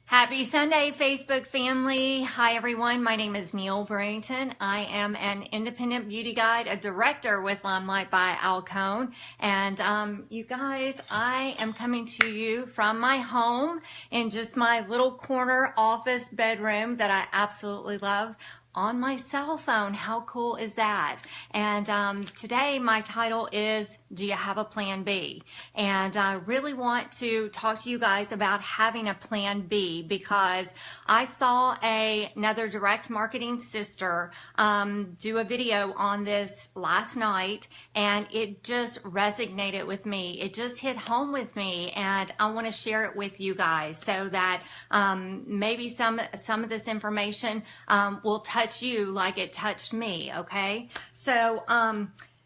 Happy Sunday, Facebook family. Hi, everyone. My name is Neil Barrington. I am an independent beauty guide, a director with Limelight by Alcone. And you guys, I am coming to you from my home in just my little corner office bedroom that I absolutely love, on my cell phone. How cool is that? And today my title is, do you have a plan B? And I really want to talk to you guys about having a plan B, because I saw another direct marketing sister do a video on this last night, and it just resonated with me. It just hit home with me, and I want to share it with you guys so that maybe some of this information will touch you like it touched me. Okay, so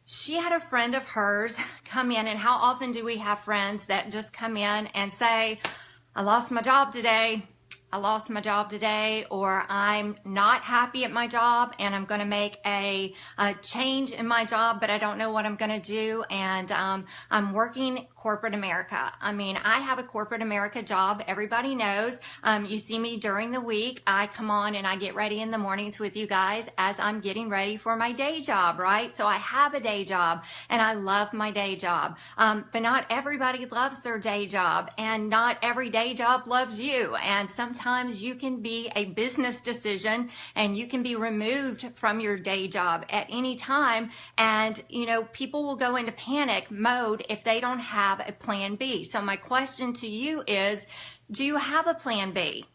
she had a friend of hers come in, and how often do we have friends that just come in and say, I lost my job today, I lost my job today, or I'm not happy at my job and I'm going to make a change in my job, but I don't know what I'm going to do, and I'm working corporate America. I mean, I have a corporate America job. Everybody knows. You see me during the week. I come on and I get ready in the mornings with you guys as I'm getting ready for my day job, right? So I have a day job and I love my day job. But not everybody loves their day job, and not every day job loves you. And sometimes you can be a business decision and you can be removed from your day job at any time. And, you know, people will go into panic mode if they don't have a plan B. So my question to you is, do you have a plan B?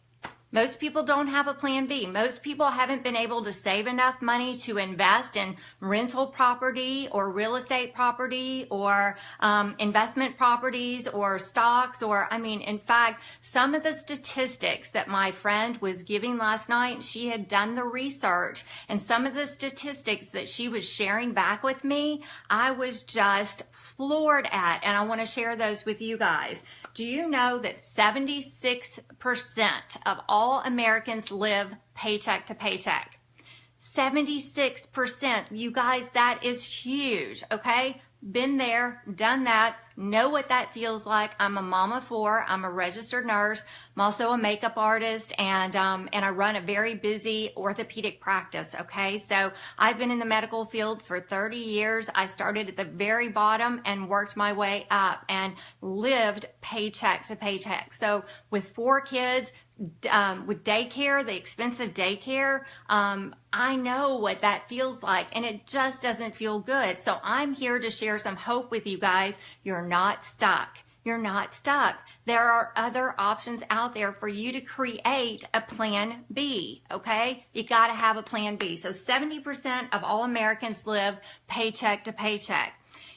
Most people don't have a plan B. Most people haven't been able to save enough money to invest in rental property or real estate property or investment properties or stocks, or, I mean, in fact, some of the statistics that my friend was giving last night, she had done the research, and some of the statistics that she was sharing back with me, I was just floored at, and I want to share those with you guys. Do you know that 76% of all Americans live paycheck to paycheck? 76%. You guys, that is huge, okay? Been there, done that, know what that feels like. I'm a mom of four. I'm a registered nurse. I'm also a makeup artist, and I run a very busy orthopedic practice, okay? So I've been in the medical field for 30 years. I started at the very bottom and worked my way up and lived paycheck to paycheck. So with 4 kids, with daycare, the expensive daycare, I know what that feels like, and it just doesn't feel good. So I'm here to share some hope with you guys. You're not stuck. You're not stuck. There are other options out there for you to create a plan B, okay? You got to have a plan B. So 70% of all Americans live paycheck to paycheck.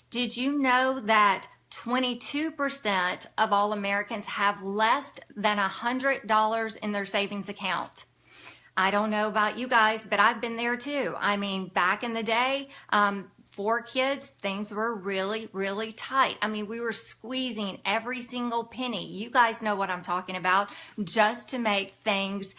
Did you know that 22% of all Americans have less than $100 in their savings account? I don't know about you guys, but I've been there too. I mean, back in the day, 4 kids, things were really, really tight. I mean, we were squeezing every single penny. You guys know what I'm talking about, just to make things,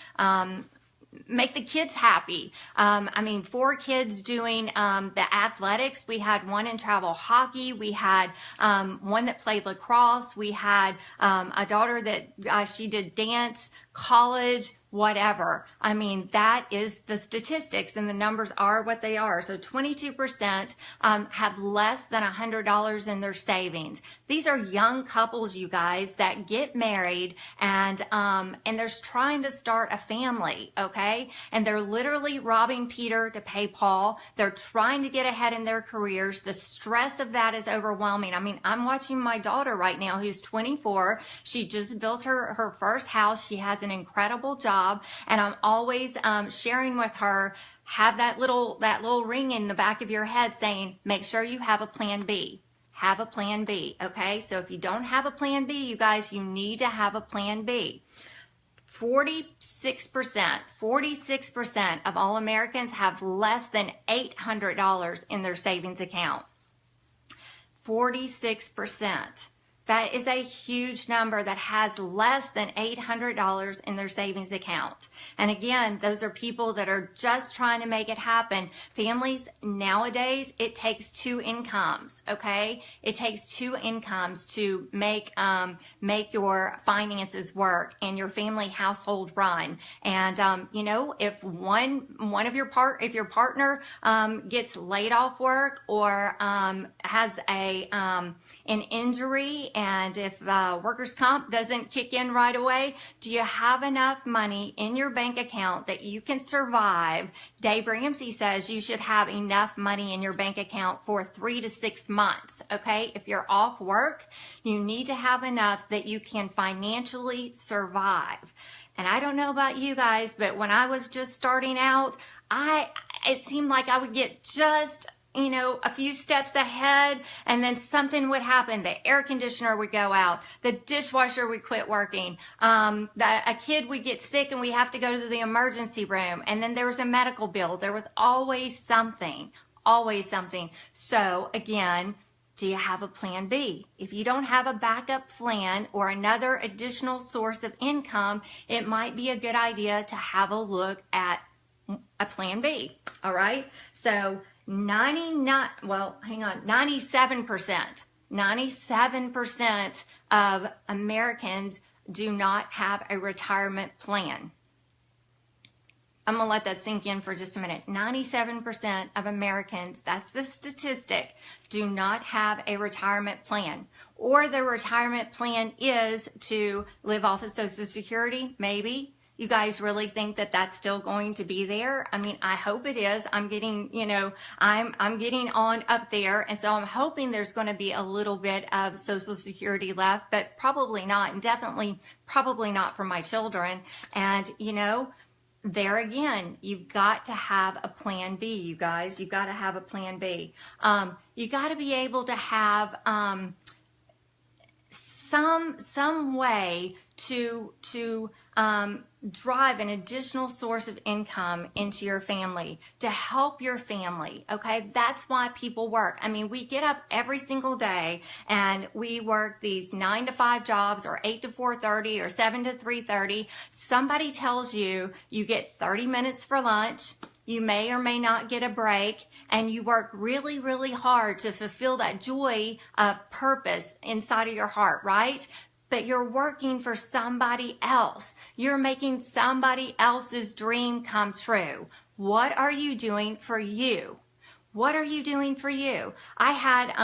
make the kids happy. I mean, 4 kids doing the athletics. We had one in travel hockey. We had one that played lacrosse. We had a daughter that she did dance, college, whatever. I mean, that is the statistics, and the numbers are what they are. So 22% have less than $100 in their savings. These are young couples, you guys, that get married and they're trying to start a family, okay? And they're literally robbing Peter to pay Paul. They're trying to get ahead in their careers. The stress of that is overwhelming. I mean, I'm watching my daughter right now, who's 24. She just built her first house. She has an incredible job. And I'm always sharing with her, have that little ring in the back of your head saying, make sure you have a plan B. Have a plan B, okay? So if you don't have a plan B, you guys, you need to have a plan B. 46% of all Americans have less than $800 in their savings account. 46%. That is a huge number that has less than $800 in their savings account. And again, those are people that are just trying to make it happen. Families nowadays, it takes two incomes, okay? It takes two incomes to make your finances work and your family household run. And you know, if if your partner gets laid off work or has an injury, and if workers' comp doesn't kick in right away, do you have enough money in your bank account that you can survive? Dave Ramsey says you should have enough money in your bank account for 3 to 6 months, okay? If you're off work, you need to have enough that you can financially survive. And I don't know about you guys, but when I was just starting out, it seemed like I would get just a few steps ahead, and then something would happen. The air conditioner would go out. The dishwasher would quit working. A kid would get sick and we have to go to the emergency room. And then there was a medical bill. There was always something, always something. So again, do you have a plan B? If you don't have a backup plan or another additional source of income, it might be a good idea to have a look at a plan B. All right. So 97% of Americans do not have a retirement plan. I'm going to let that sink in for just a minute. 97% of Americans, that's the statistic, do not have a retirement plan. Or their retirement plan is to live off of Social Security, maybe. You guys really think that that's still going to be there? I mean, I hope it is. I'm getting, I'm getting on up there. And so I'm hoping there's going to be a little bit of Social Security left, but probably not. And definitely probably not for my children. And, there again, you've got to have a plan B, you guys. You've got to have a plan B. You got to be able to have some way to drive an additional source of income into your family, to help your family, okay? That's why people work. I mean, we get up every single day and we work these 9 to 5 jobs, or 8 to 4:30, or 7 to 3:30. Somebody tells you you get 30 minutes for lunch, you may or may not get a break, and you work really, really hard to fulfill that joy of purpose inside of your heart, right? But you're working for somebody else. You're making somebody else's dream come true. What are you doing for you? What are you doing for you? I had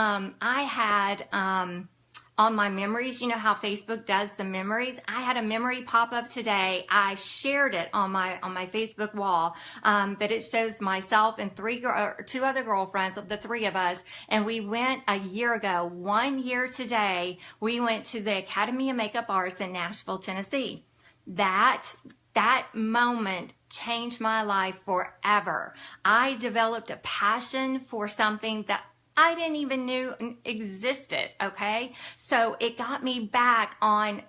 on my memories, you know how Facebook does the memories? I had a memory pop up today. I shared it on my Facebook wall, but it shows myself and 2 other girlfriends of the 3 of us, and we went a year ago, 1 year today, we went to the Academy of Makeup Arts in Nashville, Tennessee. That moment changed my life forever. I developed a passion for something that I didn't even knew existed, okay? So it got me back on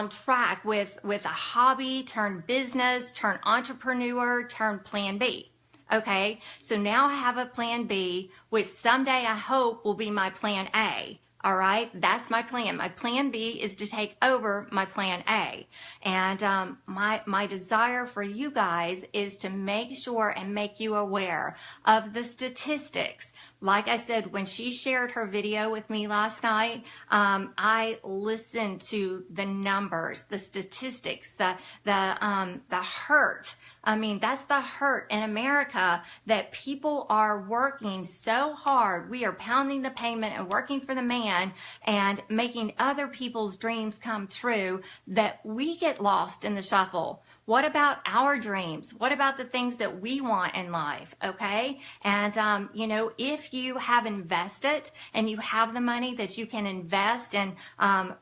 track with a hobby, turn business, turn entrepreneur, turn plan B, okay? So now I have a plan B, which someday I hope will be my plan A. All right, that's my plan. My plan B is to take over my plan A. And my desire for you guys is to make sure and make you aware of the statistics. Like I said, when she shared her video with me last night, I listened to the numbers, the statistics, the hurt. I mean, that's the hurt in America, that people are working so hard. We are pounding the pavement and working for the man and making other people's dreams come true, that we get lost in the shuffle. What about our dreams? What about the things that we want in life? Okay. And, if you have invested and you have the money that you can invest in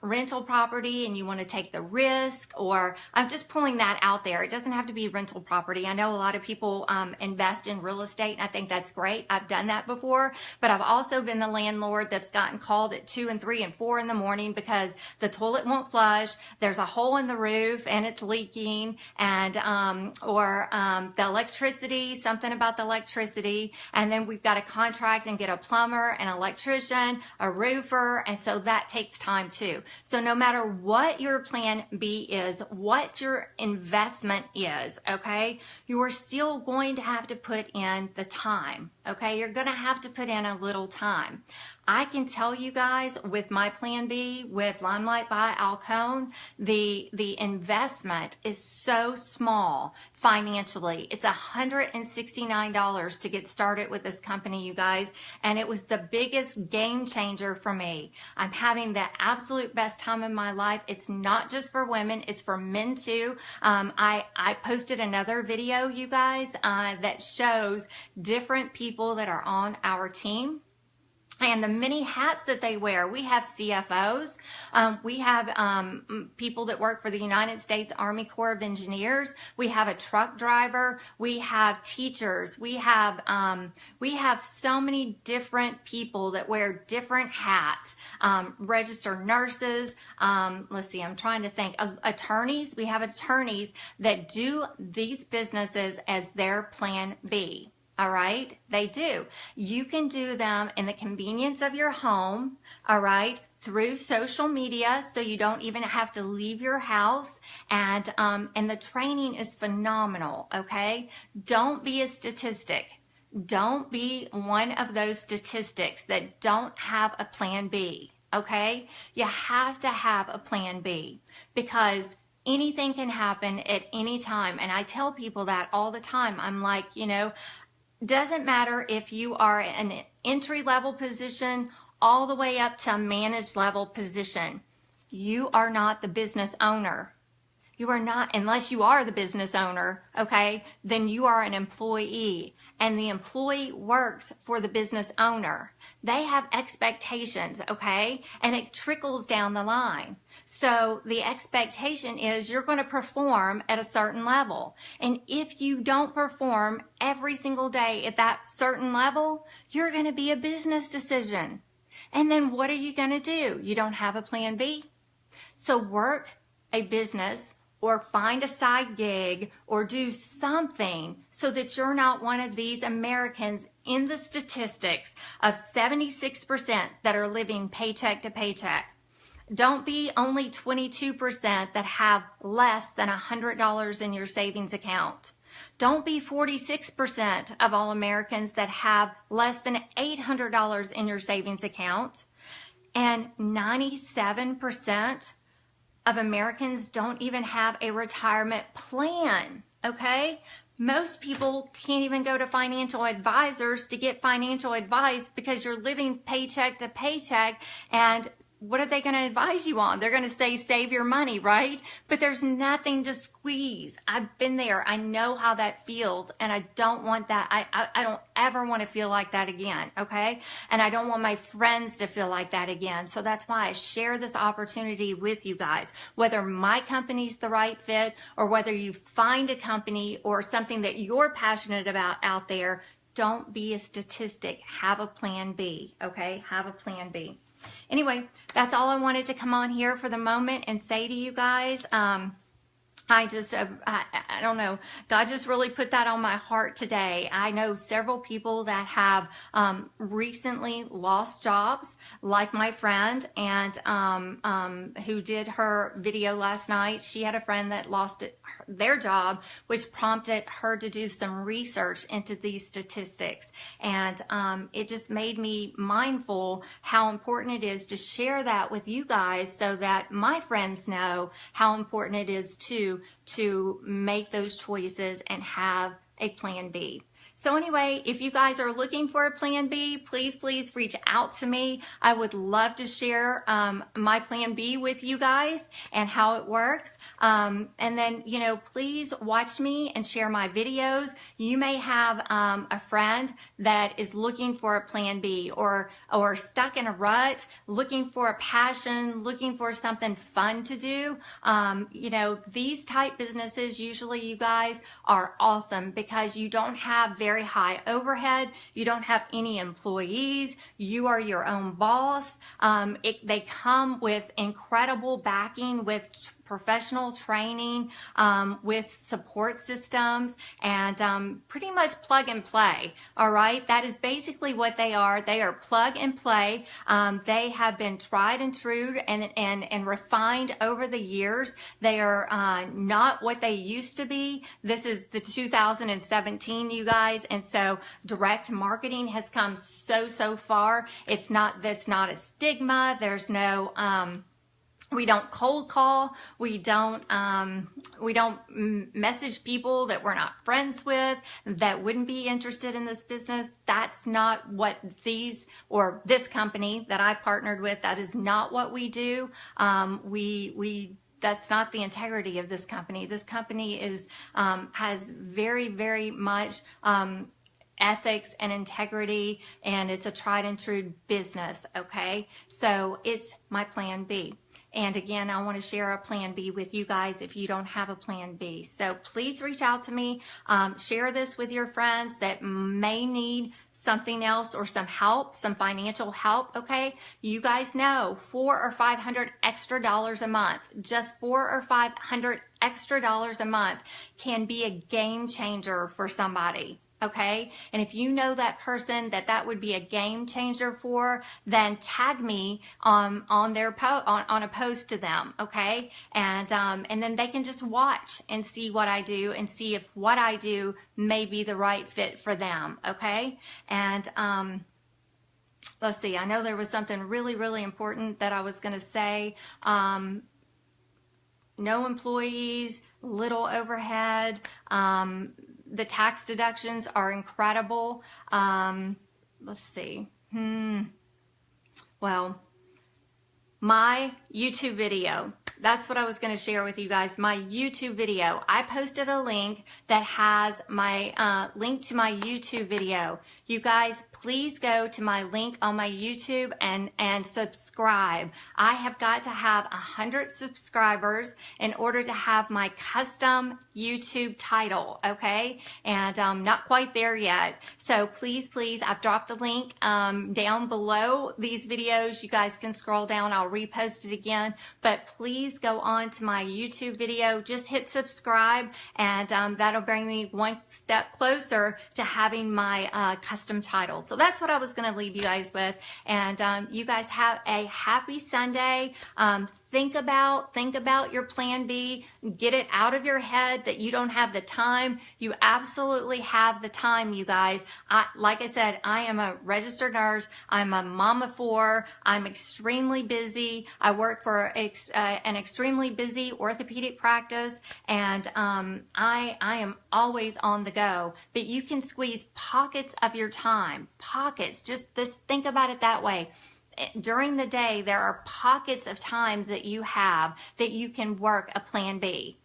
rental property, and you want to take the risk, or I'm just pulling that out there. It doesn't have to be rental property. I know a lot of people invest in real estate, and I think that's great. I've done that before, but I've also been the landlord that's gotten called at 2 and 3 and 4 in the morning because the toilet won't flush, there's a hole in the roof and it's leaking, and the electricity, something about the electricity, and then we've got to contract and get a plumber, an electrician, a roofer, and so that takes time too. So no matter what your plan B is, what your investment is, okay, you are still going to have to put in the time, okay? You're going to have to put in a little time. I can tell you guys with my plan B, with Limelight by Alcone, the investment is so small financially. It's $169 to get started with this company, you guys, and it was the biggest game changer for me. I'm having the absolute best time in my life. It's not just for women, it's for men too. I posted another video, you guys, that shows different people that are on our team and the many hats that they wear. We have CFOs, we have people that work for the United States Army Corps of Engineers, we have a truck driver, we have teachers, we have so many different people that wear different hats, registered nurses, let's see, I'm trying to think, attorneys, we have attorneys that do these businesses as their plan B. All right, they do. You can do them in the convenience of your home, all right, through social media, so you don't even have to leave your house, and the training is phenomenal, okay? Don't be a statistic. Don't be one of those statistics that don't have a plan B, okay? You have to have a plan B because anything can happen at any time, and I tell people that all the time. I'm like, you know, doesn't matter if you are an entry-level position all the way up to a managed level position. You are not the business owner. You are not, unless you are the business owner, okay, then you are an employee, and the employee works for the business owner. They have expectations, okay, and it trickles down the line. So the expectation is you're going to perform at a certain level, and if you don't perform every single day at that certain level, you're going to be a business decision. And then what are you going to do? You don't have a plan B? So work a business or find a side gig or do something so that you're not one of these Americans in the statistics of 76% that are living paycheck to paycheck. Don't be only 22% that have less than $100 in your savings account. Don't be 46% of all Americans that have less than $800 in your savings account. And 97% of Americans don't even have a retirement plan, okay? Most people can't even go to financial advisors to get financial advice because you're living paycheck to paycheck, and what are they going to advise you on? They're going to say, save your money, right? But there's nothing to squeeze. I've been there. I know how that feels, and I don't want that. I don't ever want to feel like that again, okay? And I don't want my friends to feel like that again. So that's why I share this opportunity with you guys. Whether my company's the right fit or whether you find a company or something that you're passionate about out there, don't be a statistic. Have a plan B, okay? Have a plan B. Anyway, that's all I wanted to come on here for the moment and say to you guys. I don't know. God just really put that on my heart today. I know several people that have recently lost jobs, like my friend, and who did her video last night. She had a friend that lost their job, which prompted her to do some research into these statistics. And it just made me mindful how important it is to share that with you guys so that my friends know how important it is to make those choices and have a plan B. So anyway, if you guys are looking for a plan B, please reach out to me. I would love to share my plan B with you guys and how it works. And then, you know, please watch me and share my videos. You may have a friend that is looking for a plan B or stuck in a rut, looking for a passion, looking for something fun to do. You know, these type businesses, usually you guys, are awesome because you don't have very high overhead. You don't have any employees. You are your own boss. They come with incredible backing with professional training, with support systems, and pretty much plug and play. All right, that is basically what they are. They are plug and play. They have been tried and true and refined over the years. They are not what they used to be. This is the 2017, you guys, and so direct marketing has come so far. That's not a stigma. There's no we don't cold call. We don't message people that we're not friends with, that wouldn't be interested in this business. That's not what this company that I partnered with, that is not what we do. That's not the integrity of this company. This company has very much ethics and integrity, and it's a tried and true business. Okay, so it's my plan B. And again, I want to share a plan B with you guys if you don't have a plan B. So please reach out to me. Share this with your friends that may need something else or some help, some financial help. Okay, you guys know $400 or $500 extra a month, just $400 or $500 extra a month can be a game changer for somebody. Okay, and if you know that person that would be a game changer for, then tag me on their on a post to them. Okay, and then they can just watch and see what I do and see if what I do may be the right fit for them. Okay, and let's see. I know there was something really important that I was going to say. No employees, little overhead. The tax deductions are incredible. Let's see. Well, my YouTube video. That's what I was going to share with you guys. My YouTube video. I posted a link that has my link to my YouTube video. You guys, please go to my link on my YouTube and subscribe. I have got to have 100 subscribers in order to have my custom YouTube title, okay? And I'm not quite there yet. So please, I've dropped the link down below these videos. You guys can scroll down. I'll repost it again. But please go on to my YouTube video. Just hit subscribe, and that'll bring me one step closer to having my custom title. So that's what I was going to leave you guys with. And you guys have a happy Sunday. Think about your plan B. Get it out of your head that you don't have the time. You absolutely have the time, you guys. Like I said, I am a registered nurse. I'm a mom of 4. I'm extremely busy. I work for an extremely busy orthopedic practice, and I am always on the go. But you can squeeze pockets of your time. Pockets. Just think about it that way. During the day, there are pockets of time that you have that you can work a plan B.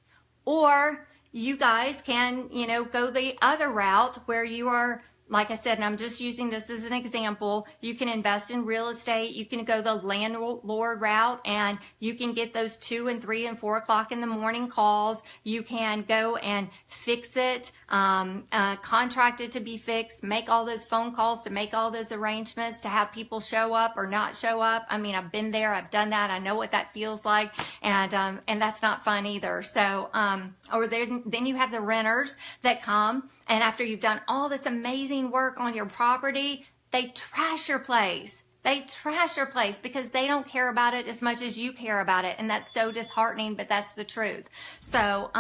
Or you guys can, go the other route where you are, like I said, and I'm just using this as an example, you can invest in real estate. You can go the landlord route, and you can get those 2 and 3 and 4 o'clock in the morning calls. You can go and fix it, contract it to be fixed, make all those phone calls to make all those arrangements to have people show up or not show up. I mean, I've been there, I've done that, I know what that feels like, and that's not fun either. So, or then you have the renters that come, and after you've done all this amazing work on your property, they trash your place. They trash your place because they don't care about it as much as you care about it. And that's so disheartening, but that's the truth. So,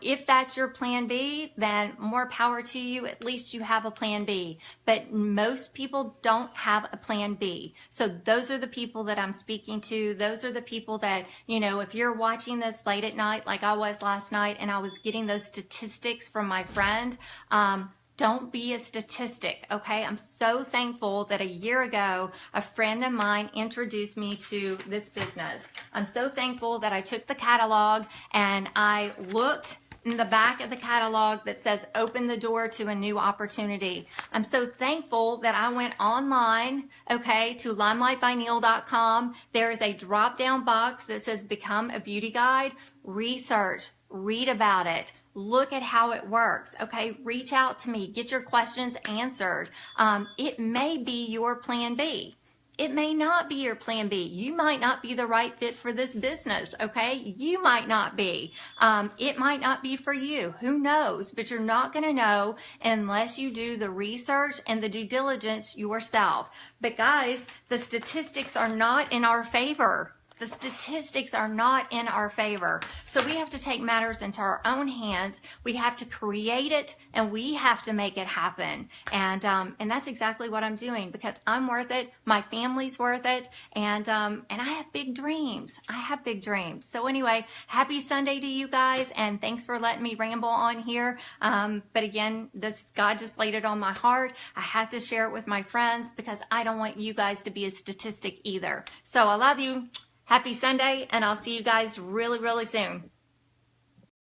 if that's your plan B, then more power to you. At least you have a plan B. But most people don't have a plan B. So those are the people that I'm speaking to. Those are the people that, if you're watching this late at night, like I was last night, and I was getting those statistics from my friend, don't be a statistic, okay? I'm so thankful that a year ago, a friend of mine introduced me to this business. I'm so thankful that I took the catalog and I looked in the back of the catalog that says, open the door to a new opportunity. I'm so thankful that I went online, okay, to limelightbyneil.com. There is a drop-down box that says, become a beauty guide. Research, read about it. Look at how it works, okay? Reach out to me. Get your questions answered. It may be your plan B. it may not be your plan B. You might not be the right fit for this business, okay? You might not be. It might not be for you. Who knows? But you're not going to know unless you do the research and the due diligence yourself. But guys, the statistics are not in our favor. The statistics are not in our favor. So we have to take matters into our own hands. We have to create it and we have to make it happen. And that's exactly what I'm doing because I'm worth it. My family's worth it. And I have big dreams. I have big dreams. So anyway, happy Sunday to you guys. And thanks for letting me ramble on here. But again, God just laid it on my heart. I have to share it with my friends because I don't want you guys to be a statistic either. So I love you. Happy Sunday, and I'll see you guys really, really soon.